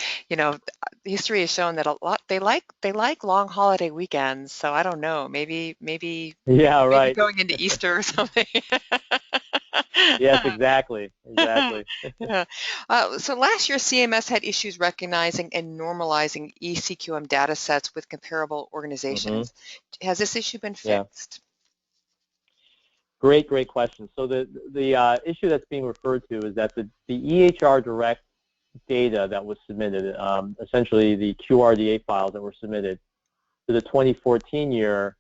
history has shown that a lot they like long holiday weekends. So I don't know, maybe yeah, right. Maybe going into Easter or something. Yes, exactly. Yeah. So last year, CMS had issues recognizing and normalizing eCQM data sets with comparable organizations. Mm-hmm. Has this issue been fixed? Yeah. Great question. So the issue that's being referred to is that the EHR Direct data that was submitted, essentially the QRDA files that were submitted to the 2014 year,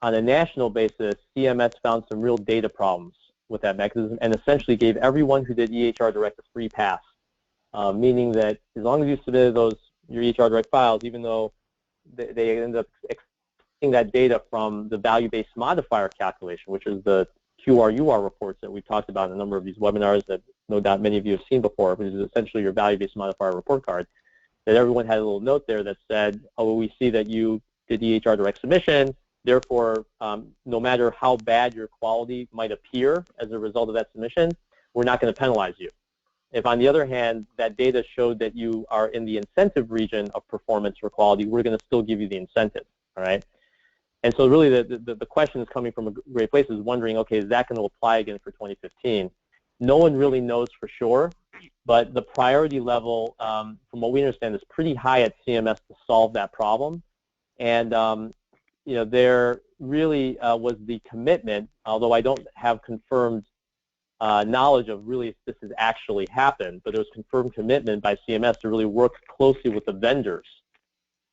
on a national basis, CMS found some real data problems with that mechanism and essentially gave everyone who did EHR Direct a free pass, meaning that as long as you submitted your EHR Direct files, even though they ended up extracting that data from the value-based modifier calculation, which is the QRUR reports that we've talked about in a number of these webinars that no doubt many of you have seen before, which is essentially your value-based modifier report card, that everyone had a little note there that said, oh, well, we see that you did EHR Direct submission, therefore, no matter how bad your quality might appear as a result of that submission, we're not going to penalize you. If, on the other hand, that data showed that you are in the incentive region of performance for quality, we're going to still give you the incentive, all right? And so really the question is coming from a great place, is wondering, okay, is that going to apply again for 2015? No one really knows for sure, but the priority level, from what we understand, is pretty high at CMS to solve that problem. And you know, there really was the commitment, although I don't have confirmed knowledge of really if this has actually happened, but there was confirmed commitment by CMS to really work closely with the vendors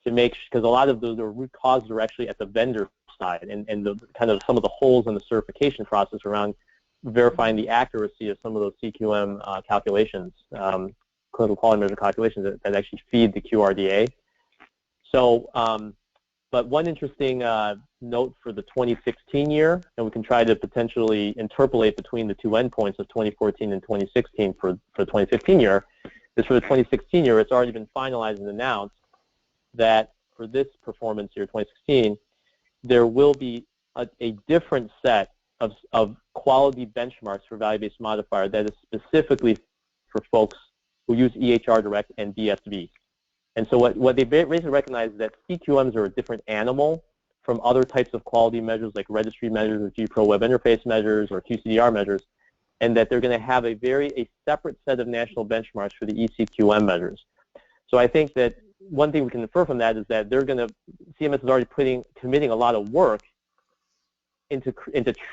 to make, because a lot of the root causes are actually at the vendor side, and the kind of some of the holes in the certification process around verifying the accuracy of some of those CQM calculations, clinical quality measure calculations that actually feed the QRDA. So, but one interesting note for the 2016 year, and we can try to potentially interpolate between the two endpoints of 2014 and 2016 for the 2015 year, is for the 2016 year, it's already been finalized and announced that for this performance year, 2016, there will be a different set of quality benchmarks for value-based modifier that is specifically for folks who use EHR Direct and DSV. And so what they basically recognize is that CQMs are a different animal from other types of quality measures like registry measures or GPro web interface measures or QCDR measures, and that they're going to have a separate set of national benchmarks for the ECQM measures. So I think that one thing we can infer from that is that CMS is already committing a lot of work into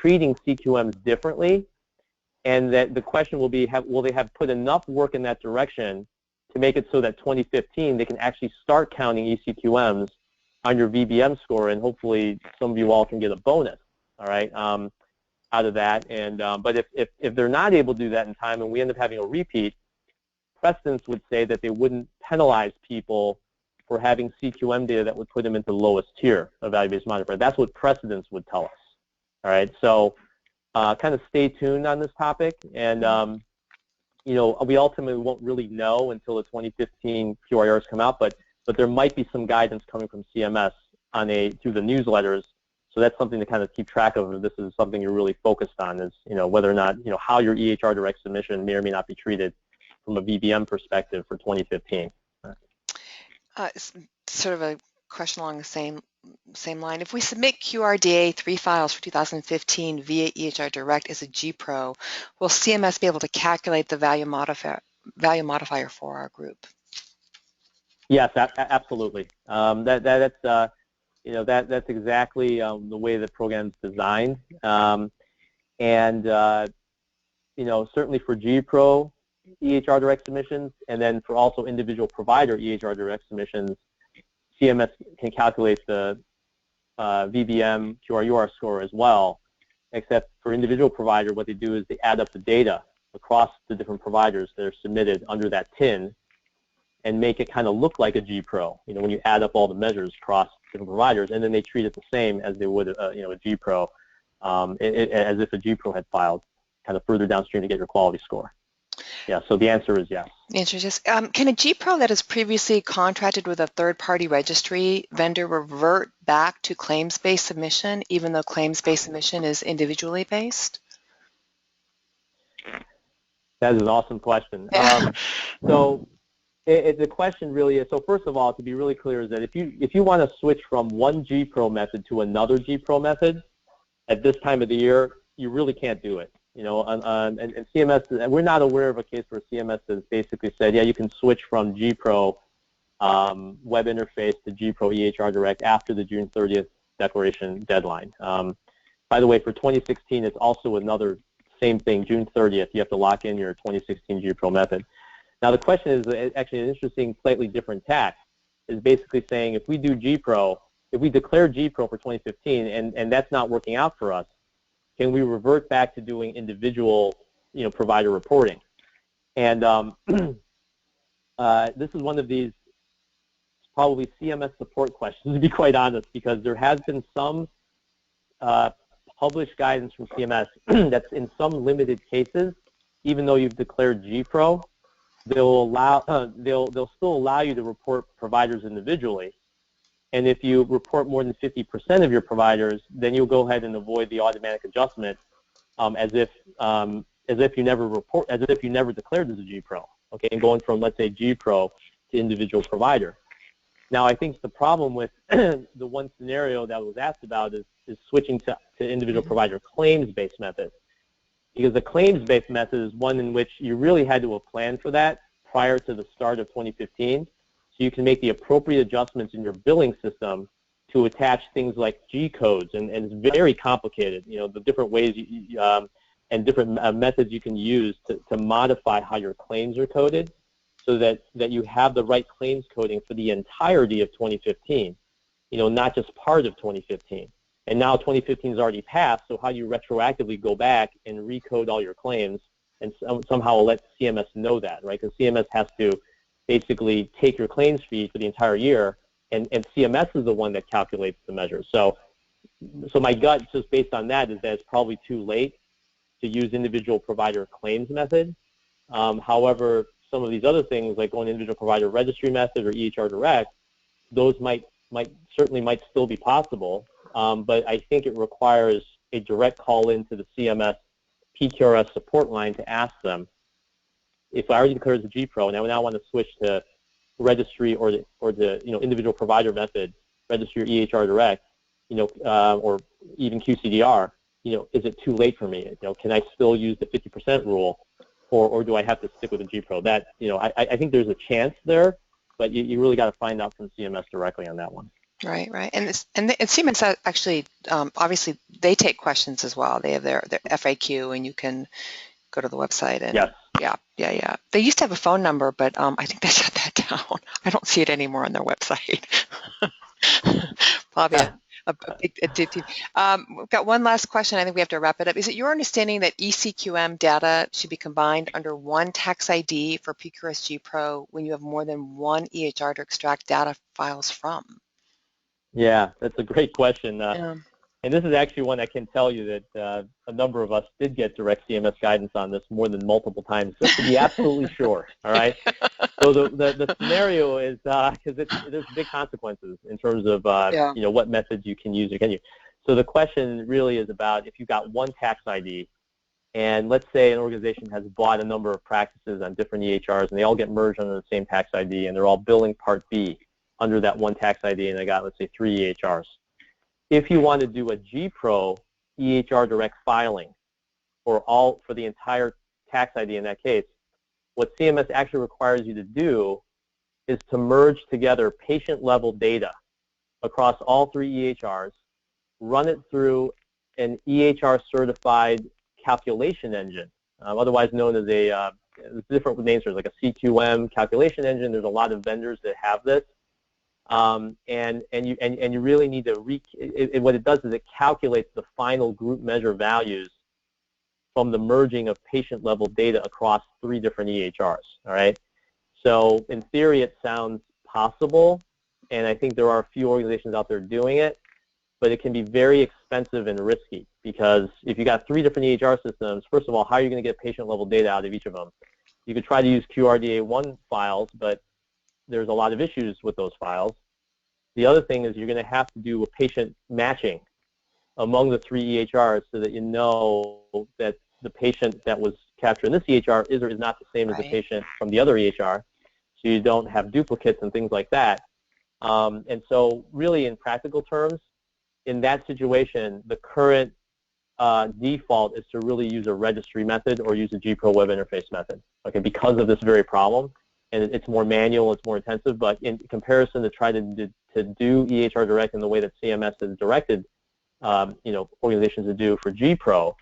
treating CQMs differently, and that the question will be, will they have put enough work in that direction to make it so that 2015 they can actually start counting ECQMs on your VBM score, and hopefully some of you all can get a bonus, all right, out of that. And but if they're not able to do that in time and we end up having a repeat, precedents would say that they wouldn't penalize people for having CQM data that would put them into the lowest tier of value-based modifier. That's what precedents would tell us. All right, so kind of stay tuned on this topic, and you know, we ultimately won't really know until the 2015 QRRs come out, but there might be some guidance coming from CMS through the newsletters. So that's something to kind of keep track of. If this is something you're really focused on, is, you know, whether or not, you know, how your EHR Direct submission may or may not be treated from a VBM perspective for 2015. Sort of a question along the same line. If we submit QRDA 3 files for 2015 via EHR Direct as a GPro, will CMS be able to calculate the value modifier for our group? Yes, absolutely. That's you know, that's exactly the way the program's designed, and you know, certainly for GPro EHR Direct submissions, and then for also individual provider EHR Direct submissions, CMS can calculate the VBM QRUR score as well, except for individual provider, what they do is they add up the data across the different providers that are submitted under that TIN and make it kind of look like a GPro, you know, when you add up all the measures across different providers, and then they treat it the same as they would, you know, a GPro, as if a GPro had filed kind of further downstream to get your quality score. Yeah, so the answer is yes. The answer is yes. Can a GPro that is previously contracted with a third-party registry vendor revert back to claims-based submission, even though claims-based submission is individually based? That is an awesome question. So the question really is, so first of all, to be really clear, is that if you want to switch from one GPro method to another GPro method at this time of the year, you really can't do it. You know, and CMS, and we're not aware of a case where CMS has basically said, yeah, you can switch from GPro web interface to GPro EHR Direct after the June 30th declaration deadline. By the way, for 2016, it's also another same thing, June 30th, you have to lock in your 2016 GPro method. Now the question is actually an interesting, slightly different tack, is basically saying if we do GPro if we declare GPRO for 2015 and that's not working out for us, can we revert back to doing individual, provider reporting? And this is one of these probably CMS support questions, to be quite honest, because there has been some published guidance from CMS that's in some limited cases, even though you've declared GPRO, they'll still allow you to report providers individually. And if you report more than 50% of your providers, then you'll go ahead and avoid the automatic adjustment as if you never declared as a GPRO. Okay, and going from, let's say, GPRO to individual provider. Now, I think the problem with the one scenario that was asked about is switching to individual provider claims-based method. Because the claims-based method is one in which you really had to have planned for that prior to the start of 2015. So you can make the appropriate adjustments in your billing system to attach things like G codes, and it's very complicated. The different ways and different methods you can use to modify how your claims are coded, so that you have the right claims coding for the entirety of 2015. Not just part of 2015. And now 2015 is already passed, so how do you retroactively go back and recode all your claims and somehow let CMS know that, right? Because CMS has to basically take your claims fee for the entire year, and CMS is the one that calculates the measures. So my gut, just based on that, is that it's probably too late to use individual provider claims method. However, some of these other things, like going individual provider registry method or EHR direct, those might still be possible, but I think it requires a direct call into the CMS PQRS support line to ask them, if I already declared as a GPRO and I now want to switch to registry or the individual provider method, registry or EHR direct, or even QCDR, is it too late for me? Can I still use the 50% rule, or do I have to stick with a GPRO? That, I think there's a chance there, but you really got to find out from CMS directly on that one. Right. And CMS actually, obviously, they take questions as well. They have their FAQ, and you can go to the website and yes. Yeah. They used to have a phone number, but I think they shut that down. I don't see it anymore on their website. Probably a big team. We've got one last question. I think we have to wrap it up. Is it your understanding that ECQM data should be combined under one tax ID for PQRS GPRO when you have more than one EHR to extract data files from? Yeah, that's a great question. And this is actually one I can tell you that a number of us did get direct CMS guidance on this more than multiple times, just to be absolutely sure, all right? So the scenario is, because there's big consequences in terms of, what methods you can use or can you. So the question really is about if you've got one tax ID, and let's say an organization has bought a number of practices on different EHRs, and they all get merged under the same tax ID, and they're all billing Part B under that one tax ID, and they got, let's say, 3 EHRs. If you want to do a GPRO EHR direct filing for the entire tax ID in that case, what CMS actually requires you to do is to merge together patient-level data across all 3 EHRs, run it through an EHR-certified calculation engine, otherwise known as different names. There's like a CQM calculation engine. There's a lot of vendors that have this. And you really need to what it does is it calculates the final group measure values from the merging of patient level data across 3 different EHRs. All right. So in theory, it sounds possible, and I think there are a few organizations out there doing it, but it can be very expensive and risky, because if you got 3 different EHR systems, first of all, how are you going to get patient level data out of each of them? You could try to use QRDA1 files, but there's a lot of issues with those files. The other thing is you're going to have to do a patient matching among the 3 EHRs so that you know that the patient that was captured in this EHR is or is not the same as the patient from the other EHR, so you don't have duplicates and things like that. And so really, in practical terms, in that situation, the current default is to really use a registry method or use a GPRO web interface method, okay, because of this very problem. And it's more manual, it's more intensive, but in comparison to try to do EHR direct in the way that CMS has directed, organizations to do for GPRO,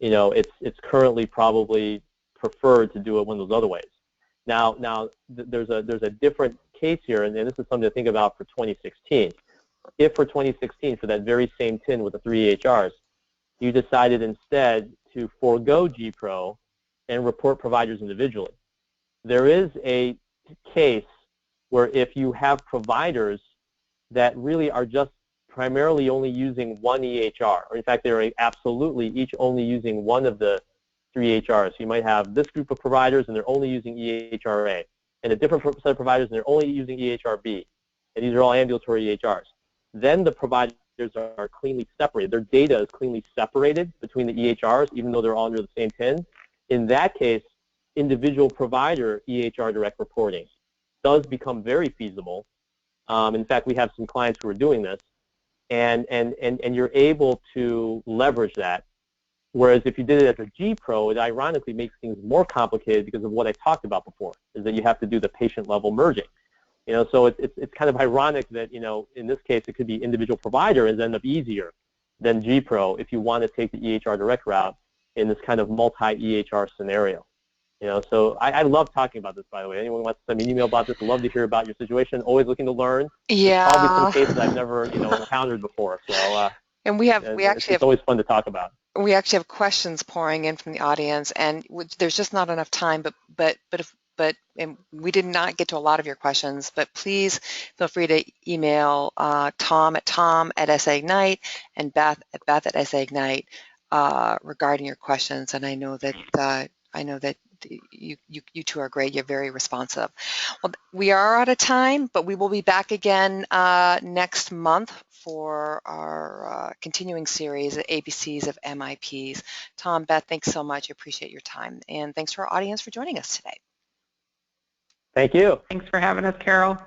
it's currently probably preferred to do it one of those other ways. Now there's a different case here, and this is something to think about for 2016. if for 2016, for that very same tin with the 3 EHRs, you decided instead to forego GPRO and report providers individually. There is a case where if you have providers that really are just primarily only using one EHR, or in fact they're absolutely each only using one of the 3 EHRs. So you might have this group of providers and they're only using EHRA, and a different set of providers and they're only using EHRB, and these are all ambulatory EHRs. Then the providers are cleanly separated. Their data is cleanly separated between the EHRs, even though they're all under the same tin. In that case, individual provider EHR direct reporting does become very feasible. In fact, we have some clients who are doing this, and you're able to leverage that. Whereas if you did it as a GPRO, it ironically makes things more complicated because of what I talked about before, is that you have to do the patient level merging. You know, so it's kind of ironic that, you know, in this case it could be individual provider and end up easier than GPRO if you want to take the EHR direct route in this kind of multi-EHR scenario. You know, so I love talking about this, by the way. Anyone wants to send me an email about this, I'd love to hear about your situation. Always looking to learn. Yeah. There's probably some cases I've never, you know, encountered before. So and it's always fun to talk about. We actually have questions pouring in from the audience, and there's just not enough time. And we did not get to a lot of your questions, but please feel free to email Tom at @SAIgnite and Beth at @SAIgnite regarding your questions. And I know that you two are great. You're very responsive. Well, we are out of time, but we will be back again next month for our continuing series, ABCs of MIPs. Tom, Beth, thanks so much. I appreciate your time. And thanks to our audience for joining us today. Thank you. Thanks for having us, Carol.